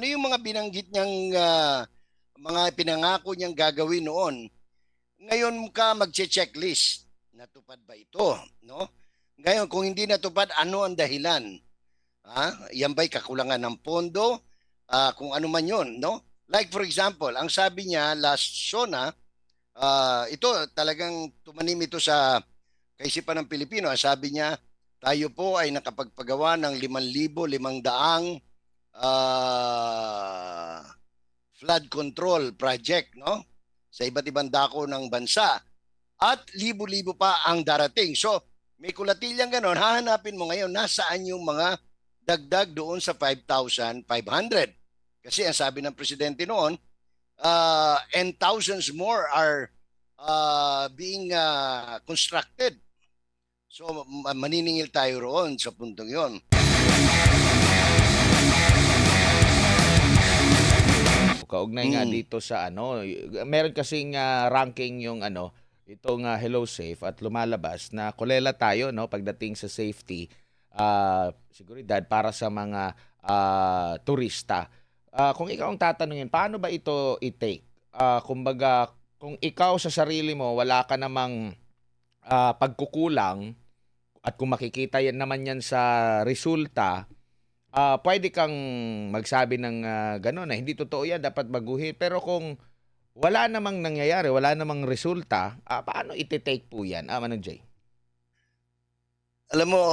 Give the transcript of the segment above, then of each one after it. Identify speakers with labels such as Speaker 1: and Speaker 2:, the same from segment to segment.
Speaker 1: Ano yung mga binanggit niyang mga pinangako niyang gagawin noon? Ngayon ka magche-checklist. Natupad ba ito, no? Ngayon kung hindi natupad, ano ang dahilan? Yan ba'y kakulangan ng pondo? Kung ano man 'yon, no? Like for example, ang sabi niya last SONA, ito talagang tumanim ito sa kaisipan ng Pilipino. Sabi niya, tayo po ay nakapagpagawa ng 5,500 flood control project, no? Sa iba't ibang dako ng bansa. At libo-libo pa ang darating. So, may kulatilyang ganon, hahanapin mo ngayon nasaan yung mga dagdag doon sa 5,500. Kasi ang sabi ng presidente noon, and thousands more are being constructed. So, maniningil tayo roon sa puntong yon.
Speaker 2: Kaugnay nga dito sa meron kasing ranking yung itong Hello Safe at lumalabas na kulela tayo no pagdating sa safety, seguridad para sa mga turista. Kung ikaw ang tatanungin, paano ba ito i-take? Kumbaga, kung ikaw sa sarili mo wala ka namang pagkukulang at kung makikita yan naman yan sa resulta, puwede kang magsabi ng gano'n na hindi totoo 'yan, dapat baguhin. Pero kung wala namang nangyayari, wala namang resulta, paano ite-take po 'yan? Manong Jay?
Speaker 1: Alam mo,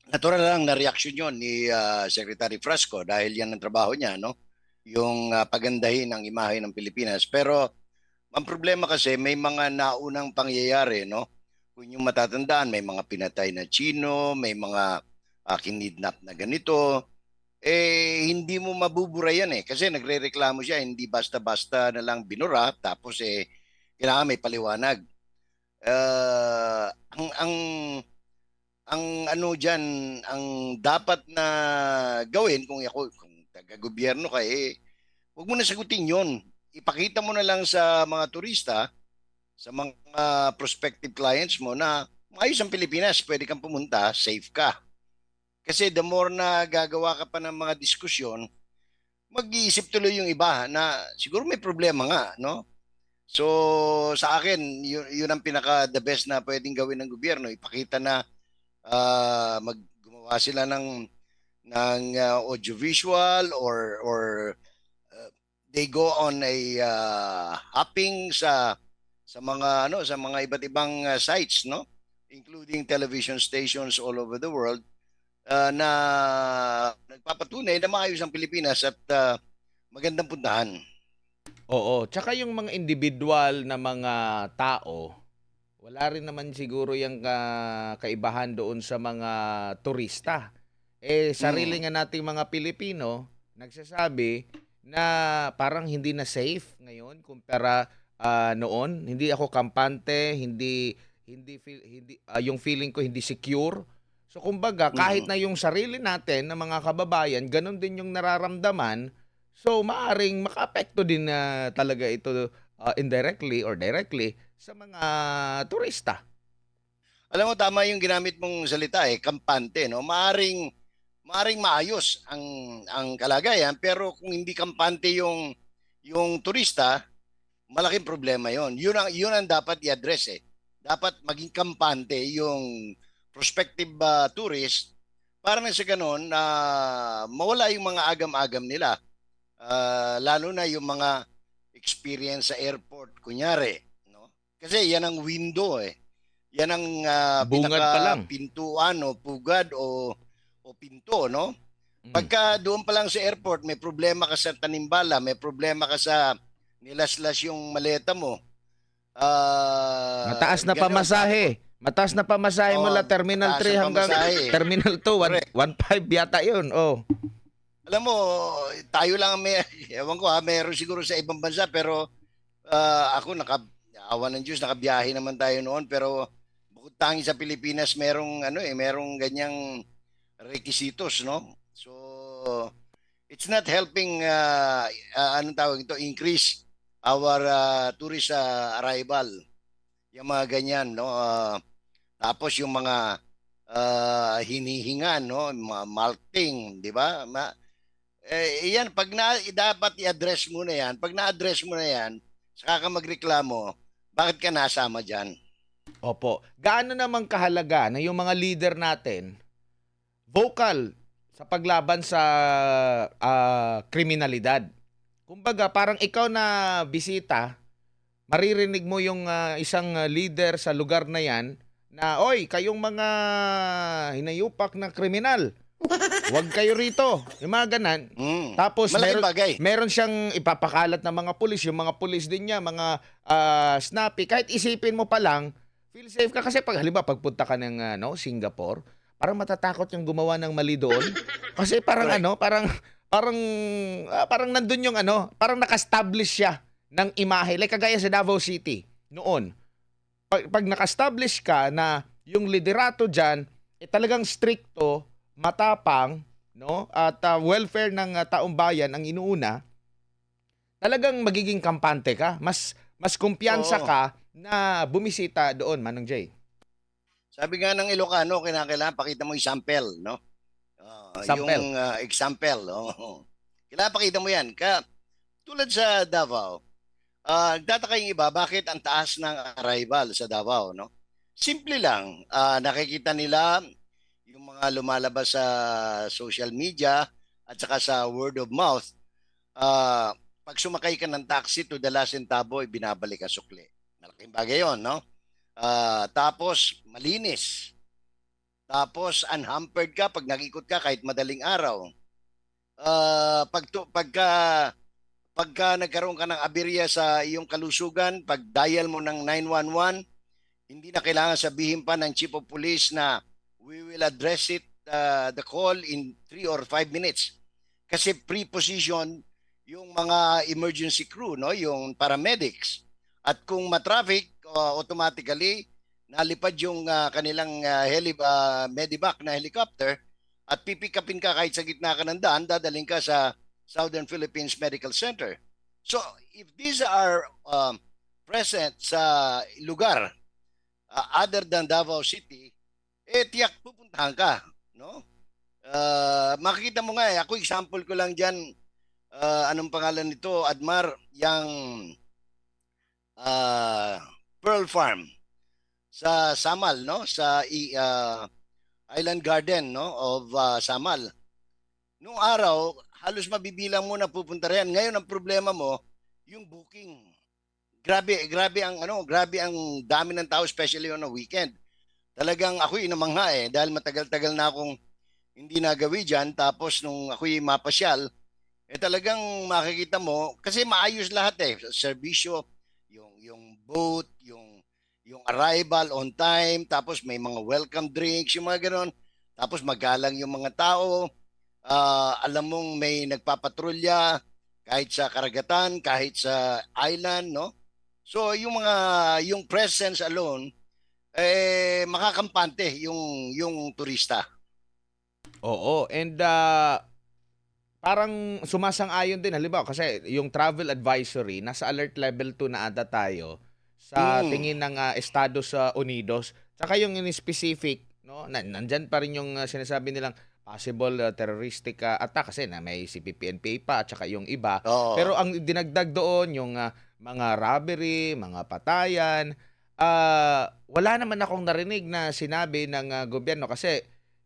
Speaker 1: natural lang na reaksyon yon ni Secretary Frasco dahil yan ang trabaho niya, no? Yung pagandahin ang imahe ng Pilipinas. Pero ang problema kasi may mga naunang pangyayari, no? Kung yung matatandaan, may mga pinatay na Chino, may mga kinidnap na ganito, hindi mo mabubura yan kasi nagrereklamo siya, hindi basta-basta na lang binura, tapos kailangan may paliwanag. Ang ano diyan, ang dapat na gawin kung ako, kung taga-gobyerno ka, huwag mo na sagutin yon. Ipakita mo na lang sa mga turista, sa mga prospective clients mo na maayos ang Pilipinas, pwede kang pumunta, safe ka. Kasi the more na gagawa ka pa ng mga diskusyon, mag-iisip tuloy yung iba na siguro may problema nga, no? So, sa akin, yun ang pinaka the best na pwedeng gawin ng gobyerno. Ipakita na gumawa sila ng audiovisual or they go on a hopping sa mga sa mga iba't ibang sites, no? Including television stations all over the world na nagpapatunay na maayos ang Pilipinas at magandang puntahan.
Speaker 2: Oo, tsaka yung mga individual na mga tao, wala rin naman siguro yung kaibahan doon sa mga turista. Sarili nga nating mga Pilipino, nagsasabi na parang hindi na safe ngayon kumpara noon. Hindi ako kampante, yung feeling ko hindi secure. So kumbaga, kahit na yung sarili natin na mga kababayan, ganun din yung nararamdaman. So maaring makaapekto din na talaga ito indirectly or directly sa mga turista.
Speaker 1: Alam mo, tama yung ginamit mong salita kampante, no? Maaring maayos ang kalagayan, pero kung hindi kampante yung turista, malaking problema yon. Yun ang dapat i-address Dapat maging kampante yung prospective tourist para na sa ganun mawala yung mga agam-agam nila. Lalo na yung mga experience sa airport, kunyari, no? Kasi yan ang window Yan ang
Speaker 2: Bungad pa lang.
Speaker 1: pinaka-pintuan o pugad o pinto, no? Pagka doon pa lang sa airport, may problema ka sa tanimbala, may problema ka sa nilaslas yung maleta mo.
Speaker 2: Mataas na
Speaker 1: Ganun,
Speaker 2: pamasahe. Mataas na pamasahe mula Terminal 3 hanggang Terminal 2. 1.5 yata yun. Oh.
Speaker 1: Alam mo, tayo lang may, ewan ko meron siguro sa ibang bansa, pero ako, awa ng Diyos, nakabiyahe naman tayo noon, pero bukod tangi sa Pilipinas, merong ganyang requisitos, no? So, it's not helping, anong tawag ito, increase our tourist arrival. Yung mga ganyan, no? Tapos yung mga hinihingan, no? Mga malting, di ba? Yan, dapat i-address mo na yan. Pag na-address mo na yan, saka ka magreklamo, bakit ka nasama dyan?
Speaker 2: Opo. Gaano naman kahalaga na yung mga leader natin vocal sa paglaban sa kriminalidad? Kumbaga, parang ikaw na bisita, maririnig mo yung isang leader sa lugar na yan na, oy, kayong mga hinayupak na kriminal, huwag kayo rito. Yung mga ganan. Tapos
Speaker 1: Malaking bagay.
Speaker 2: meron siyang ipapakalat ng mga pulis, yung mga pulis din niya, mga snappy. Kahit isipin mo pa lang, feel safe ka kasi pag halimbawa pagpunta ka ng Singapore, parang matatakot yung gumawa ng mali doon. Kasi parang
Speaker 1: Correct.
Speaker 2: parang nandun yung parang naka-establish siya ng imahe. Like kagaya sa Davao City noon. Pag naka-establish ka na yung liderato diyan talagang stricto, matapang, no? At welfare ng taong bayan ang inuuna, talagang magiging kampante ka. Mas kumpiyansa
Speaker 1: Oo.
Speaker 2: ka na bumisita doon, Manong Jay.
Speaker 1: Sabi nga ng Ilocano, kinakailangan pakita mo yung sample, no?
Speaker 2: Sample.
Speaker 1: Yung example. Oo. Kailangan pakita mo yan. Tulad sa Davao, nagtataka yung iba, bakit ang taas ng arrival sa Davao, no? Simple lang, nakikita nila yung mga lumalabas sa social media at saka sa word of mouth. Pag sumakay ka ng taxi to the last centavo, binabalik ka sukli. Malaking bagay yon, no? Tapos, malinis. Tapos, unhampered ka pag nag-ikot ka kahit madaling araw. Pagka nagkaroon ka ng aberya sa iyong kalusugan, pag dial mo ng 911, hindi na kailangan sabihin pa ng chief of police na we will address the call in 3 or 5 minutes. Kasi pre-position yung mga emergency crew, no, yung paramedics. At kung matraffic, automatically nalipad yung kanilang medivac na helicopter at pipikapin ka kahit sa gitna ka ng daan, dadaling ka sa Southern Philippines Medical Center. So, if these are present sa lugar other than Davao City, tiyak pupuntahan ka, no? Makikita mo nga ako example ko lang diyan, anong pangalan nito, Admar, yang Pearl Farm sa Samal, no? Sa Island Garden, no, of Samal. Noong araw, halos mabibilang mo na pupunta riyan. Ngayon ang problema mo, yung booking. Grabe ang dami ng tao, especially on a weekend. Talagang ako'y namangha dahil matagal-tagal na akong hindi nagawi diyan, tapos nung ako'y mapasyal, talagang makikita mo kasi maayos lahat serbisyo, yung boat, yung arrival on time, tapos may mga welcome drinks, yung mga ganoon. Tapos magalang yung mga tao. Alam mong may nagpapatrolya kahit sa karagatan, kahit sa island, no? So yung presence alone makakampante yung turista.
Speaker 2: Oo, and parang sumasang-ayon din halimbawa kasi yung travel advisory nasa alert level 2 na ata tayo sa
Speaker 1: Mm.
Speaker 2: tingin ng Estados Unidos. Tsaka yung in specific, no, nandyan pa rin yung sinasabi nilang possible terroristic attack kasi na may CPP-NPA pa at saka yung iba. Pero
Speaker 1: Oo.
Speaker 2: ang dinagdag doon yung mga robbery, mga patayan, wala naman akong narinig na sinabi ng gobyerno kasi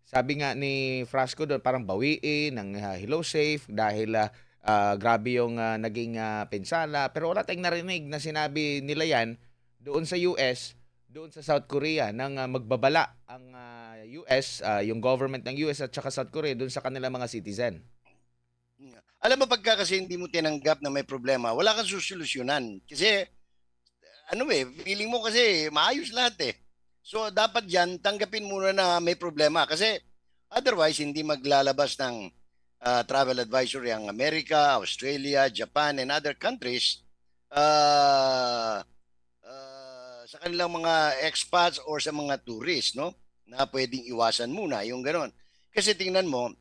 Speaker 2: sabi nga ni Frasco doon parang bawiin ng Hello Safe dahil grabe yung naging pinsala. Pero wala tayong narinig na sinabi nila yan doon sa US, doon sa South Korea nang magbabala ang US, yung government ng US at saka South Korea doon sa kanilang mga citizen.
Speaker 1: Alam mo, pagka kasi hindi mo tinanggap na may problema, wala kang susolusyonan. Kasi feeling mo kasi maayos lahat. So dapat diyan tanggapin muna na may problema kasi otherwise hindi maglalabas ng travel advisory ang Amerika, Australia, Japan and other countries sa kanilang mga expats or sa mga tourists, no? Na pwedeng iwasan muna yung ganon. Kasi tingnan mo,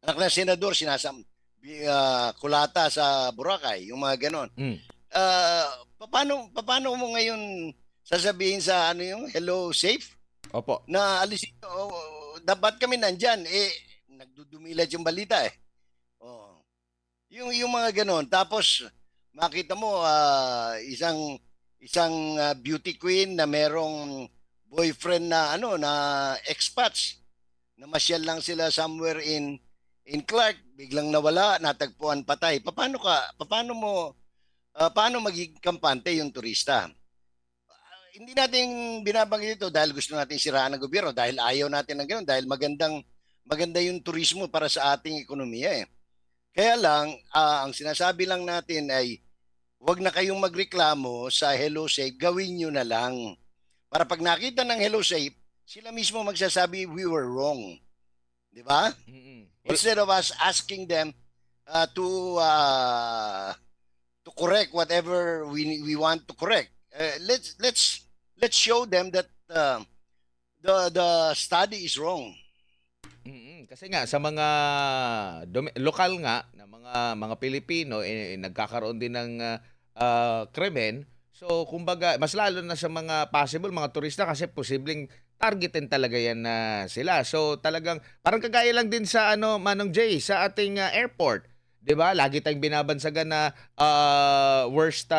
Speaker 1: anak ng senador kulata sa Boracay, yung mga ganon.
Speaker 2: Mm.
Speaker 1: Paano mo ngayon sasabihin sa yung hello safe
Speaker 2: Opo.
Speaker 1: na alisin dapat kami nandyan nagdudumilad yung balita Yung mga ganon. Tapos makita mo isang beauty queen na merong boyfriend na expats. Namasyal lang sila somewhere in Clark, biglang nawala, natagpuan patay. Paano magiging kampante yung turista? Hindi natin binabanggit ito dahil gusto natin siraan ng gobyerno, dahil ayaw natin ng ganoon, dahil maganda yung turismo para sa ating ekonomiya eh. Kaya lang, ang sinasabi lang natin ay huwag na kayong magreklamo sa Hello Safe, gawin nyo na lang. Para pag nakita ng Hello Safe, sila mismo magsasabi we were wrong. Di ba?
Speaker 2: Mm-mm.
Speaker 1: Instead of us asking them uh, to uh, to correct whatever we want to correct. Let's show them that the study is wrong.
Speaker 2: Kasi nga sa mga lokal nga na mga Pilipino nagkakaroon din ng krimen. So kumbaga mas lalo na sa mga possible mga turista kasi posibleng targetin talaga yan na sila. So talagang parang kagaya lang din sa Manong Jay sa ating airport. 'Di ba? Lagi tayong binabansagan na worst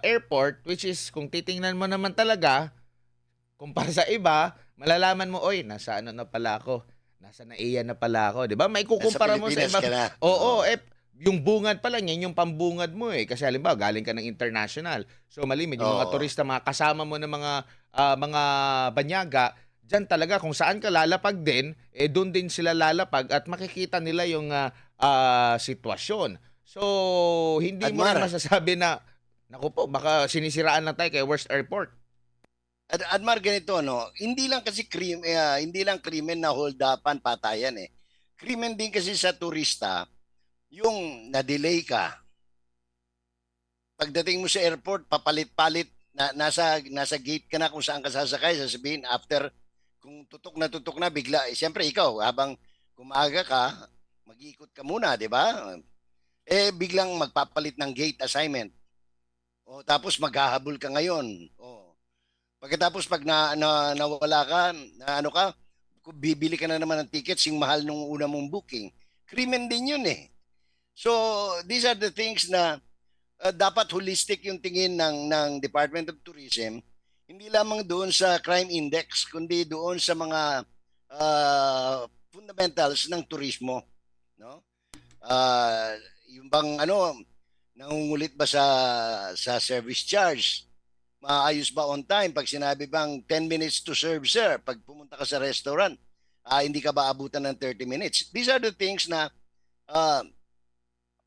Speaker 2: airport, which is kung titingnan mo naman talaga kumpara sa iba, malalaman mo, oy, nasa na pala ako. Nasa NAIA na pala ako, 'di ba? May
Speaker 1: Nasa
Speaker 2: kukumpara mo sa
Speaker 1: Pilipinas
Speaker 2: iba.
Speaker 1: ka na.
Speaker 2: Oo, yung bungad pa lang, yan yung pambungad mo eh. Kasi halimbawa, galing ka ng international. So malimit yung mga
Speaker 1: Oo.
Speaker 2: turista, mga kasama mo ng mga banyaga, diyan talaga kung saan ka lalapag din, doon din sila lalapag at makikita nila yung sitwasyon. So hindi mo rin
Speaker 1: Admar,
Speaker 2: masasabi na naku po, baka sinisiraan lang tayo kay worst airport.
Speaker 1: Admar ganito no, hindi lang krimen na hold-upan patayan eh. Krimen din kasi sa turista yung na-delay ka. Pagdating mo sa airport, papalit-palit nasa gate ka na kung saan ka sasakay, sasabihin after kung tutok na bigla, siyempre ikaw habang kumaga ka, mag-iikot ka muna, 'di ba? Biglang magpapalit ng gate assignment. O tapos maghahabol ka ngayon. O pagkatapos pag nawala ka, kung bibili ka na naman ng tickets, yung mahal nung una mong booking. Krimen din yun eh. So, these are the things na dapat holistic yung tingin ng Department of Tourism, hindi lamang doon sa crime index, kundi doon sa mga fundamentals ng turismo. No? Yung bang nangungulit ba sa service charge? Maayos ba on time? Pag sinabi bang 10 minutes to serve, sir, pag pumunta ka sa restaurant, hindi ka ba abutan ng 30 minutes? These are the things na uh,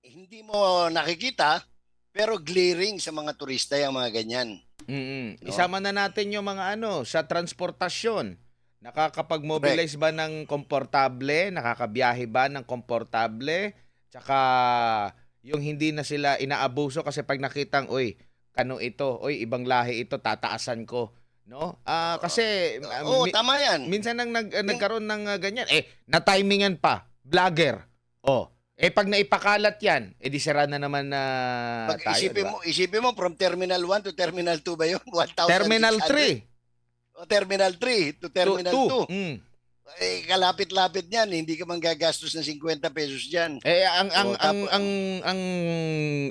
Speaker 1: hindi mo nakikita, pero glaring sa mga turista yung mga ganyan. No?
Speaker 2: Isama na natin yung mga sa transportasyon.
Speaker 1: Correct.
Speaker 2: Nakakapag-mobilize ba ng komportable? Nakakabiyahe ba ng komportable? Tsaka yung hindi na sila inaabuso kasi pag nakitang, uy, kano ito, uy, ibang lahi ito, tataasan ko. No? Kasi
Speaker 1: Tama yan.
Speaker 2: minsan nang
Speaker 1: Yung,
Speaker 2: nagkaroon ng ganyan, na-timingan pa, vlogger. Oh, pag naipakalat yan, di sira na naman na
Speaker 1: pag
Speaker 2: tayo, di ba?
Speaker 1: isipin mo from Terminal 1 to Terminal 2 ba yun?
Speaker 2: Terminal
Speaker 1: 1,600.
Speaker 2: 3
Speaker 1: O Terminal 3 to
Speaker 2: to
Speaker 1: Terminal 2.
Speaker 2: 2.
Speaker 1: Kalapit-lapit niyan, hindi ka manggagastos ng 50 pesos diyan.
Speaker 2: Ang
Speaker 1: O tapos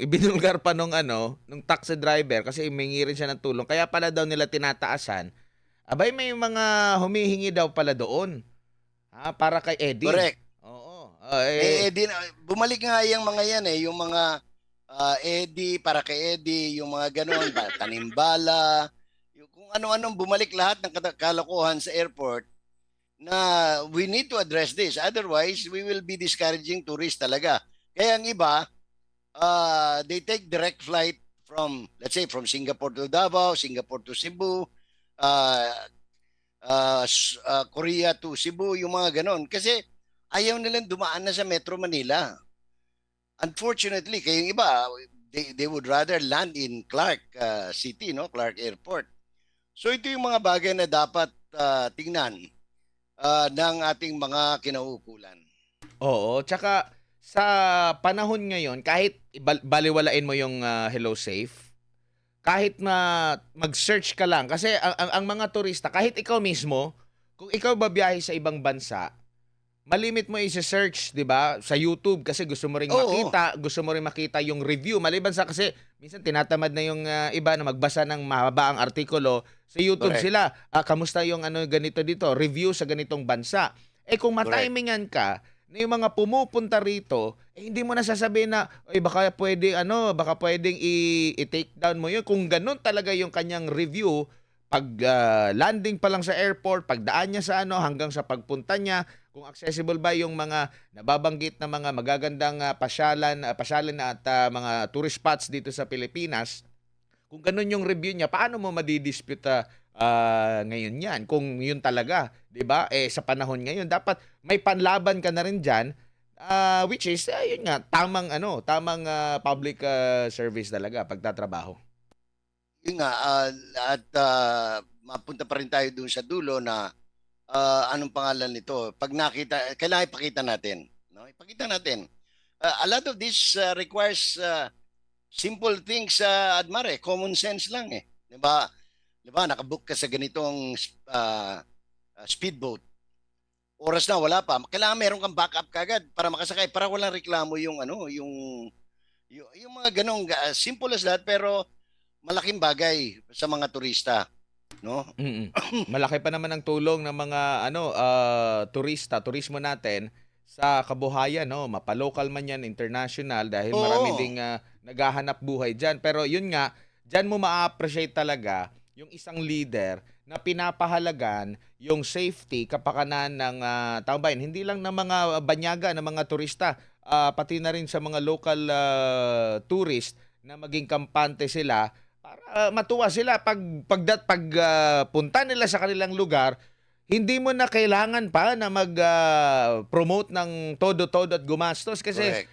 Speaker 2: ibinulgar pa nung taxi driver kasi humingi rin siya ng tulong. Kaya pala daw nila tinataasan. Abay may mga humihingi daw pala doon. Para kay Eddie.
Speaker 1: correct.
Speaker 2: Oo.
Speaker 1: Bumalik nga yung mga yan eh, yung mga Eddie, para kay Eddie, yung mga ganon, tanimbala, yung kung ano-anong bumalik lahat ng kalokohan sa airport na we need to address this. Otherwise, we will be discouraging tourists talaga. Kaya ang iba, they take direct flight from, let's say, from Singapore to Davao, Singapore to Cebu, uh, Korea to Cebu, yung mga ganon. Kasi ayaw nilang dumaan na sa Metro Manila. Unfortunately, kayong iba, they would rather land in Clark City, no? Clark Airport. So ito yung mga bagay na dapat tingnan ng ating mga kinauukulan.
Speaker 2: Oo, tsaka sa panahon ngayon, kahit baliwalain mo yung Hello Safe, kahit na mag-search ka lang, kasi ang mga turista, kahit ikaw mismo, kung ikaw babiyahe sa ibang bansa, malimit mo i-search, 'di ba, sa YouTube kasi
Speaker 1: Oo,
Speaker 2: gusto mo ring makita yung review maliban sa kasi minsan tinatamad na yung iba na magbasa ng mahabaang artikulo, sa YouTube
Speaker 1: correct,
Speaker 2: sila, kamusta yung ano ganito dito, review sa ganitong bansa. Eh kung
Speaker 1: correct.
Speaker 2: matimingan ka na yung mga pumupunta rito, hindi mo na sasabihin na, "Ay baka pwede ano, baka pwedeng i-take down mo yun." Kung ganun talaga yung kanyang review, pag landing pa lang sa airport, pagdaan niya sa ano hanggang sa pagpunta niya, kung accessible ba yung mga nababanggit na mga magagandang pasyalan at mga tourist spots dito sa Pilipinas, kung ganun yung review niya, paano mo madidispute ngayon yan? Kung yun talaga, 'di ba? Eh sa panahon ngayon, dapat may panlaban ka na rin diyan, which is yun nga, tamang public service talaga pagtatrabaho.
Speaker 1: Yun nga, at mapunta pa rin tayo dun sa dulo na anong pangalan nito? Pag nakita, kailangan ipakita natin. No? Ipakita natin. A lot of this requires simple things, Admare. Common sense lang eh. Di ba? Di ba? Nakabook ka sa ganitong speedboat. Oras na, wala pa. Kailangan meron kang backup kagad para makasakay, para walang reklamo yung ano, yung mga ganong simple as that pero malaking bagay sa mga turista, no?
Speaker 2: Mm. Malaki pa naman ang tulong ng mga turismo natin sa kabuhayan, no? Mapa-local man 'yan, international dahil marami
Speaker 1: Oo.
Speaker 2: ding naghahanap buhay diyan. Pero 'yun nga, diyan mo ma-appreciate talaga yung isang leader na pinapahalagan yung safety, kapakanan ng taong bayan, hindi lang ng mga banyaga, ng mga turista, pati na rin sa mga local tourist na maging kampante sila para matuwa sila punta nila sa kanilang lugar, hindi mo na kailangan pa na promote ng todo-todo at gumastos kasi
Speaker 1: Correct.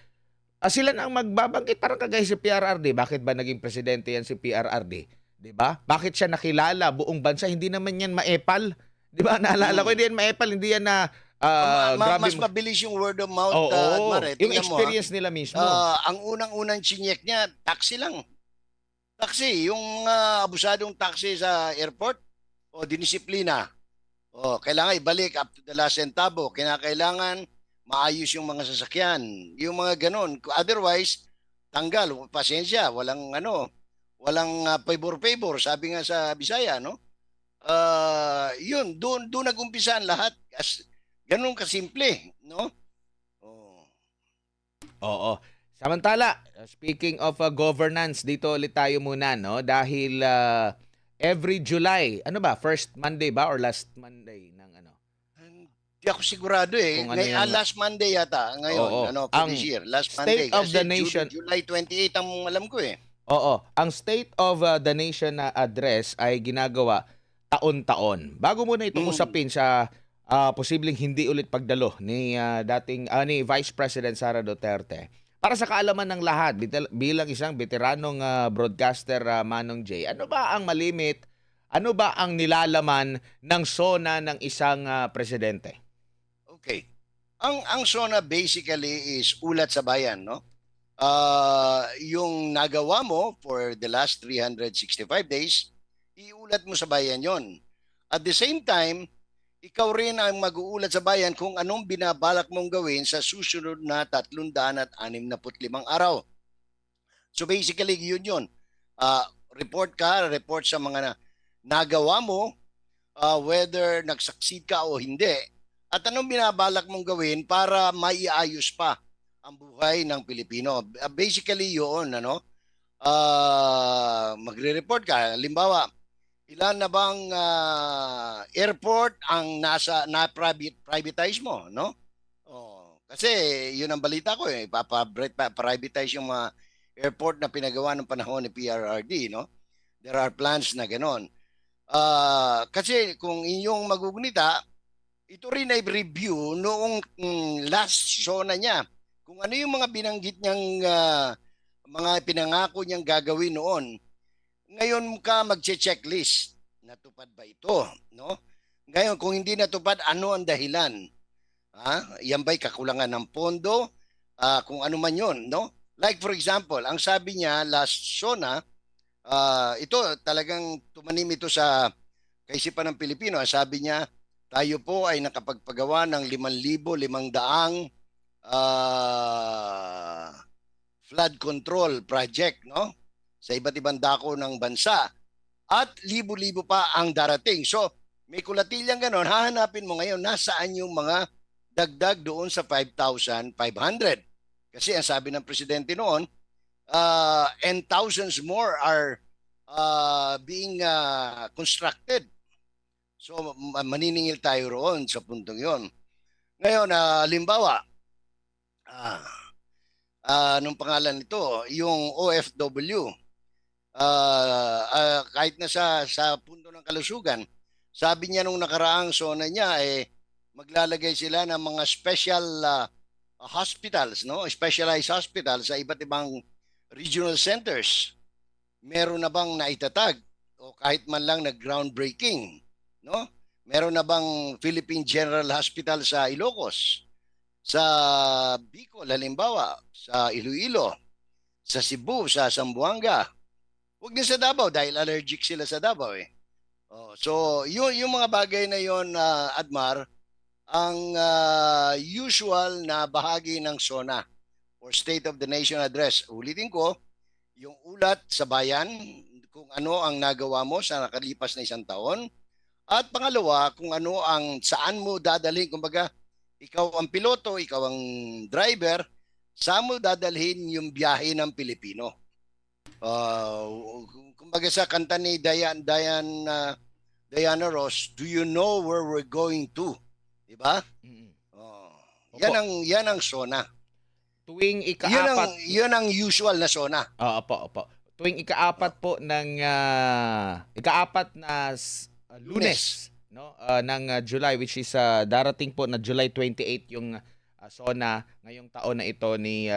Speaker 2: sila na ang magbabanggit parang kagaya si PRRD. Bakit ba naging presidente yan si PRRD? 'Di ba? Bakit siya nakilala buong bansa? Hindi naman yan maepal. 'Di ba? Naalala ko
Speaker 1: Mm.
Speaker 2: hindi yan maepal, hindi yan na grabe
Speaker 1: Mas mabilis yung word of mouth,
Speaker 2: oo,
Speaker 1: Admare.
Speaker 2: yung
Speaker 1: Tingnan mo ha.
Speaker 2: experience nila mismo.
Speaker 1: Ang unang-unang chinyek niya, taxi lang. Taxi, yung abusadong taxi sa airport, o dinisiplina. O, kailangan ibalik up to the last centavo. Kinakailangan maayos yung mga sasakyan. Yung mga ganon. Otherwise, tanggal. Pasensya. Walang ano, walang favor-favor. Sabi nga sa Bisaya, no? Yun, doon nag-umpisa ang lahat. Ganun kasimple, no? Oh.
Speaker 2: Oo. Samantala, speaking of governance, dito ulit tayo muna, no? Dahil every July, ano ba, first Monday ba or last Monday ng ano?
Speaker 1: Hindi ako sigurado eh.
Speaker 2: Kung ano yung
Speaker 1: Last Monday yata ngayon,
Speaker 2: oo,
Speaker 1: ano, for this
Speaker 2: ang
Speaker 1: year. Last
Speaker 2: State
Speaker 1: Monday.
Speaker 2: of the
Speaker 1: Kasi
Speaker 2: Nation.
Speaker 1: July 28 ang alam ko eh.
Speaker 2: Oo, ang State of the Nation na address ay ginagawa taon-taon. Bago muna itong
Speaker 1: Mm.
Speaker 2: usapin sa posibleng hindi ulit pagdalo ni Vice President Sara Duterte. Para sa kaalaman ng lahat, bilang isang veteranong broadcaster, Manong J, ano ba ang malimit? Ano ba ang nilalaman ng SONA ng isang presidente?
Speaker 1: Okay. Ang SONA basically is ulat sa bayan, no? Yung nagawa mo for the last 365 days, iulat mo sa bayan yon. At the same time, ikaw rin ang mag-uulat sa bayan kung anong binabalak mong gawin sa susunod na 365 araw. So basically, yun yun. Report sa mga nagawa mo, whether nag-succeed ka o hindi. At anong binabalak mong gawin para maiayos pa ang buhay ng Pilipino. Basically yun, ano? Magre-report ka. Halimbawa, ilan na bang airport ang privatize mo, no? Oh, kasi yun ang balita ko eh, privatize yung mga airport na pinagawa ng panahon ni PRRD, no? There are plans na ganon. Kasi kung inyong magugunita, ito rin ay review noong last show na niya. Kung ano yung mga binanggit niyang mga pinangako niyang gagawin noon, ngayon ka magche-checklist. Natupad ba ito? No? Ngayon, kung hindi natupad, ano ang dahilan? Yan ba'y kakulangan ng pondo? Kung ano man yun, no? Like for example, ang sabi niya last SONA, ito talagang tumanim ito sa kaisipan ng Pilipino. Sabi niya, tayo po ay nakapagpagawa ng 5,500 flood control project, no? Sa iba't ibang dako ng bansa. At libo-libo pa ang darating. So, may kulatilyang ganon, hahanapin mo ngayon nasaan yung mga dagdag doon sa 5,500. Kasi ang sabi ng presidente noon, and thousands more are being constructed. So, maniningil tayo roon sa puntong yon. Ngayon, limbawa, ah, anong pangalan nito? Yung OFW, kahit na sa punto ng kalusugan, sabi niya nung nakaraang SONA niya, maglalagay sila ng mga special hospitals, no? Specialized hospitals sa iba't ibang regional centers. Meron na bang naitatag o kahit man lang nag-groundbreaking, no? Meron na bang Philippine General Hospital sa Ilocos, sa Bicol halimbawa, sa Iloilo, sa Cebu, sa Zamboanga? Huwag din sa Davao dahil allergic sila sa Davao eh. So, yung mga bagay na yon, Admar, ang usual na bahagi ng SONA or State of the Nation Address. Ulitin ko, yung ulat sa bayan kung ano ang nagawa mo sa nakalipas na 1 taon. At pangalawa, kung ano ang saan mo dadalhin. Kumbaga, ikaw ang piloto, ikaw ang driver, saan mo dadalhin yung biyahe ng Pilipino. Kumbaga sa kanta ni Diana Ross, do you know where we're going to? Diba? Yan ang SONA.
Speaker 2: Tuwing ikaapat,
Speaker 1: yun ang usual na SONA.
Speaker 2: opo. Tuwing ikaapat po ng ikaapat na Lunes, no, ng July, which is darating po na July 28 yung SONA ngayong taon na ito ni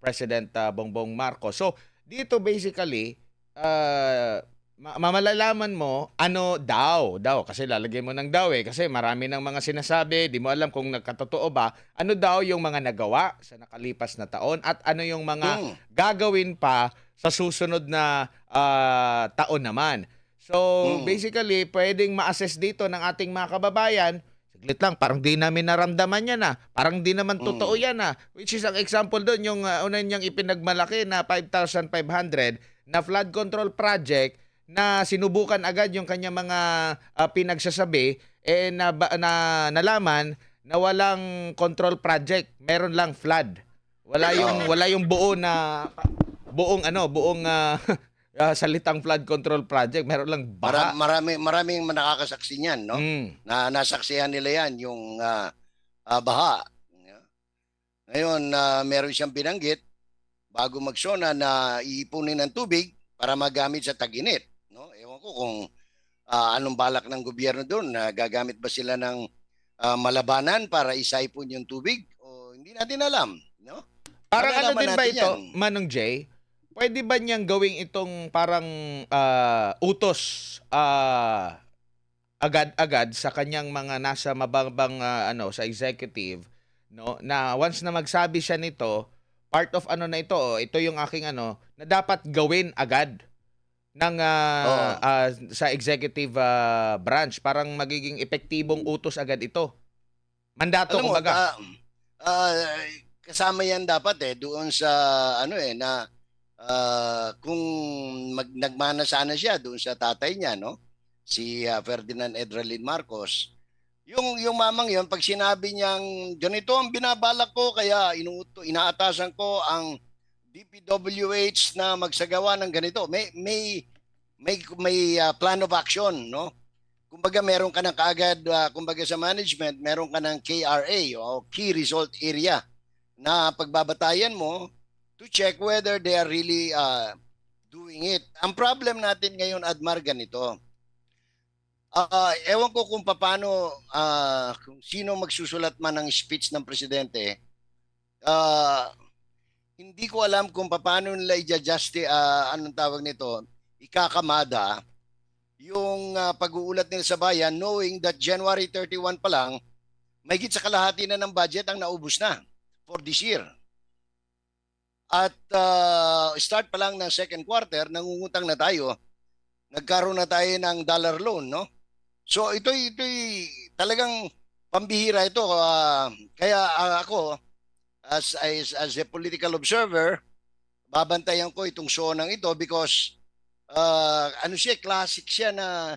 Speaker 2: President Bongbong Marcos. So, dito basically, mamalalaman mo ano daw kasi lalagay mo ng daw kasi marami ng mga sinasabi, di mo alam kung nagkatotoo ba, ano daw yung mga nagawa sa nakalipas na taon at ano yung mga gagawin pa sa susunod na taon naman. So basically pwedeng ma-assess dito ng ating mga kababayan, saglit lang, parang di namin naramdaman yan parang di naman totoo yan which is ang example doon yung una niyang ipinagmalaki na 5,500 na flood control project na sinubukan agad yung kanya mga pinagsasabi nalaman na walang control project, meron lang flood. Wala yung buong salitang flood control project, meron lang baha.
Speaker 1: Maraming nakakasaksi niyan, no? Na nasaksihan nila yan yung baha. Ngayon, meron siyang binanggit bago mag-SONA na iipunin ng tubig para magamit sa tag-init, no? Ewan ko kung anong balak ng gobyerno doon, gagamit ba sila ng malabanan para isaipon yung tubig o hindi natin alam, no?
Speaker 2: Parang ano din ba ito,
Speaker 1: yan.
Speaker 2: Manong Jay? Pwede ba niyang gawing itong parang utos agad-agad sa kanyang mga nasa mababang sa executive, no, na once na magsabi siya nito, part of na ito yung aking na dapat gawin agad ng sa executive branch, parang magiging epektibong utos agad ito. Mandato kumbaga.
Speaker 1: Kasama yan dapat doon sa na kung nagmana sana siya doon sa tatay niya, no? Si Ferdinand Edralin Marcos. Yung mamang yon, pag sinabi niyang ganito ang binabalak ko, kaya inaatasan ko ang DPWH na magsagawa ng ganito. May plan of action, no? Kumbaga meron ka ng kaagad, kumbaga sa management, meron ka ng KRA o Key Result Area na pagbabatayan mo to check whether they are really doing it. Ang problem natin ngayon, Admar, ganito. Ewan ko kung paano, kung sino magsusulat man ng speech ng presidente, hindi ko alam kung paano nila i-adjust, anong tawag nito, ikakamada, yung pag-uulat nila sa bayan, knowing that January 31 pa lang, mahigit sa kalahati na ng budget ang naubos na for this year. At start pa lang ng second quarter, nangungutang na tayo. Nagkaroon na tayo ng dollar loan, no? So ito'y talagang pambihira ito. Kaya ako as a political observer, babantayan ko itong SONA ito because ano siya, classic siya na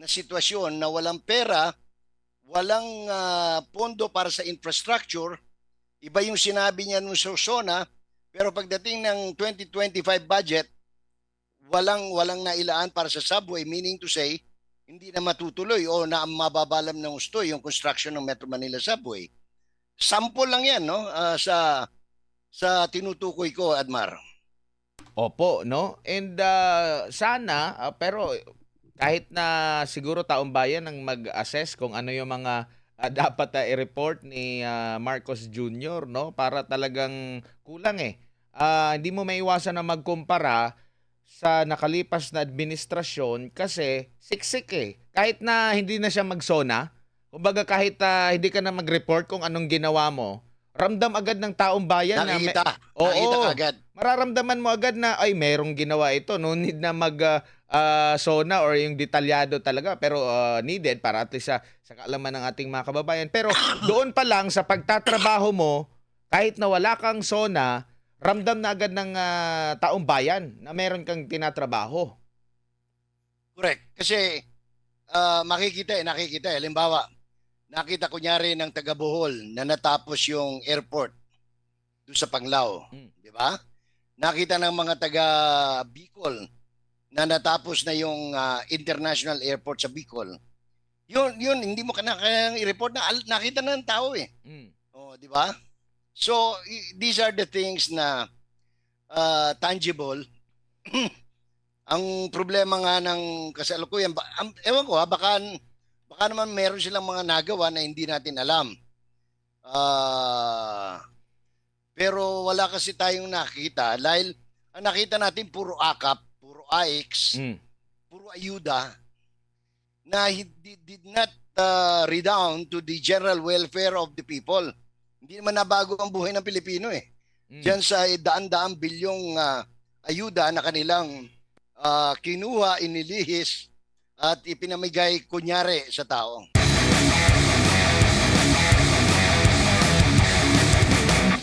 Speaker 1: sitwasyon na walang pera, walang pondo para sa infrastructure. Iba yung sinabi niya nung sa SONA, pero pagdating ng 2025 budget, walang nailaan para sa subway, meaning to say, hindi na matutuloy o na mababalam ng gusto yung construction ng Metro Manila Subway. Sample lang yan, no? Sa tinutukoy ko, Admar.
Speaker 2: Opo, no? And sana, pero kahit na siguro taong bayan ang mag-assess kung ano yung mga dapat i-report ni Marcos Jr., no? Para talagang kulang eh. Hindi mo maiwasan na magkumpara sa nakalipas na administrasyon kasi siksik eh. Kahit na hindi na siya magsona, kumbaga kahit hindi ka na mag-report kung anong ginawa mo, ramdam agad ng taong bayan na
Speaker 1: Nakita
Speaker 2: oo,
Speaker 1: ka agad.
Speaker 2: mararamdaman mo agad na ay merong ginawa ito. No need na mag sona or yung detalyado talaga pero needed para at least sa kaalaman ng ating mga kababayan. Pero doon pa lang sa pagtatrabaho mo, kahit na wala kang sona, ramdam na agad ng taong bayan na meron kang tinatrabaho.
Speaker 1: Correct. Kasi nakikita eh. Halimbawa, nakita kunyari ng taga Bohol na natapos yung airport doon sa Panglao. Di ba? Nakita ng mga taga Bicol na natapos na yung international airport sa Bicol. Yun, hindi mo kailangang i-report na nakita na ng tao eh. Oh, di ba? So, these are the things na tangible. Ang problema nga ng kasalukuyan, ewan ko baka naman meron silang mga nagawa na hindi natin alam. Pero wala kasi tayong nakita dahil ang nakita natin puro akap, puro AIX, puro ayuda na did not redound to the general welfare of the people. Hindi naman nabago ang buhay ng Pilipino eh. Diyan sa daan-daang bilyong ayuda na kanilang kinuha, inilihis at ipinamigay kunyari sa tao.